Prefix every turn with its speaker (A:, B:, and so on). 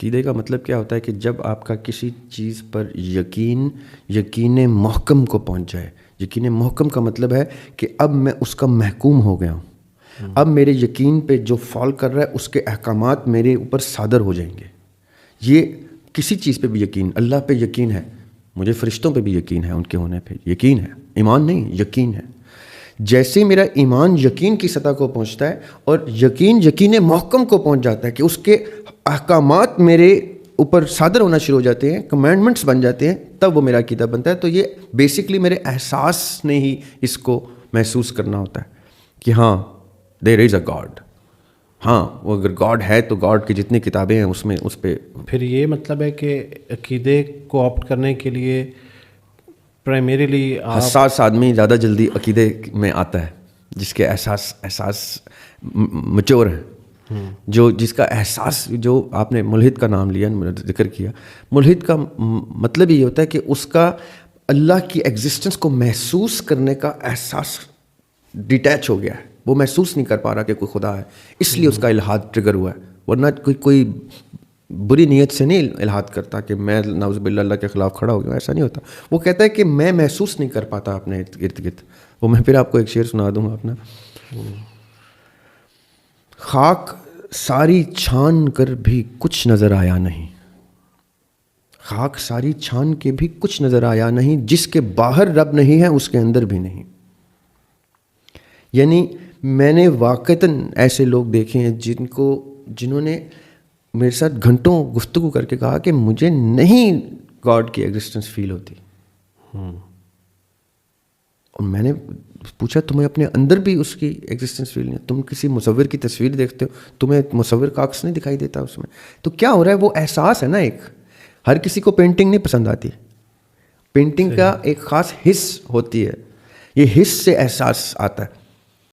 A: عقیدے کا مطلب کیا ہوتا ہے کہ جب آپ کا کسی چیز پر یقین محکم کو پہنچ جائے. یقین محکم کا مطلب ہے کہ اب میں اس کا محکوم ہو گیا ہوں, اب میرے یقین پہ جو فال کر رہا ہے اس کے احکامات میرے اوپر صادر ہو جائیں گے. یہ کسی چیز پہ بھی یقین, اللہ پہ یقین ہے, مجھے فرشتوں پہ بھی یقین ہے, ان کے ہونے پہ یقین ہے, ایمان نہیں یقین ہے. جیسے میرا ایمان یقین کی سطح کو پہنچتا ہے اور یقین محکم کو پہنچ جاتا ہے کہ اس کے احکامات میرے اوپر صادر ہونا شروع ہو جاتے ہیں, کمانڈمنٹس بن جاتے ہیں, تب وہ میرا عقیدہ بنتا ہے. تو یہ بیسکلی میرے احساس نے ہی اس کو محسوس کرنا ہوتا ہے کہ ہاں دیر از اے گاڈ. ہاں وہ اگر گاڈ ہے تو گاڈ کی جتنی کتابیں ہیں اس میں اس پہ.
B: پھر یہ مطلب ہے کہ عقیدے کو آپٹ کرنے کے لیے پرائمریلی
A: حساس آدمی زیادہ جلدی عقیدے میں آتا ہے, جس کے احساس مچور ہیں, جس کا احساس, جو آپ نے ملحد کا نام لیا, ذکر کیا, ملحد کا مطلب یہ ہوتا ہے کہ اس کا اللہ کی ایگزسٹنس کو محسوس کرنے کا احساس ڈیٹیچ ہو گیا ہے, وہ محسوس نہیں کر پا رہا کہ کوئی خدا ہے, اس لیے اس کا الحاد ٹرگر ہوا ہے. ورنہ کوئی بری نیت سے نہیں الحاد کرتا کہ میں نعوذ باللہ اللہ کے خلاف کھڑا ہو گیا, ایسا نہیں ہوتا. وہ کہتا ہے کہ میں محسوس نہیں کر پاتا اپنے ارد گرد. وہ میں پھر آپ کو ایک شعر سنا دوں گا اپنا. خاک ساری چھان کر بھی کچھ نظر آیا نہیں, خاک ساری چھان کے بھی کچھ نظر آیا نہیں, جس کے باہر رب نہیں ہے اس کے اندر بھی نہیں. یعنی میں نے واقعتاً ایسے لوگ دیکھے ہیں جنہوں نے میرے ساتھ گھنٹوں گفتگو کر کے کہا کہ مجھے نہیں گاڈ کی ایگزسٹنس فیل ہوتی. اور میں نے پوچھا تمہیں اپنے اندر بھی اس کی ایگزسٹنس فیل نہیں, تم کسی مصور کی تصویر دیکھتے ہو, تمہیں مصور کا عکس نہیں دکھائی دیتا اس میں. تو کیا ہو رہا ہے, وہ احساس ہے نا ایک. ہر کسی کو پینٹنگ نہیں پسند آتی, پینٹنگ کا ایک خاص حص ہوتی ہے, یہ حص سے احساس آتا ہے.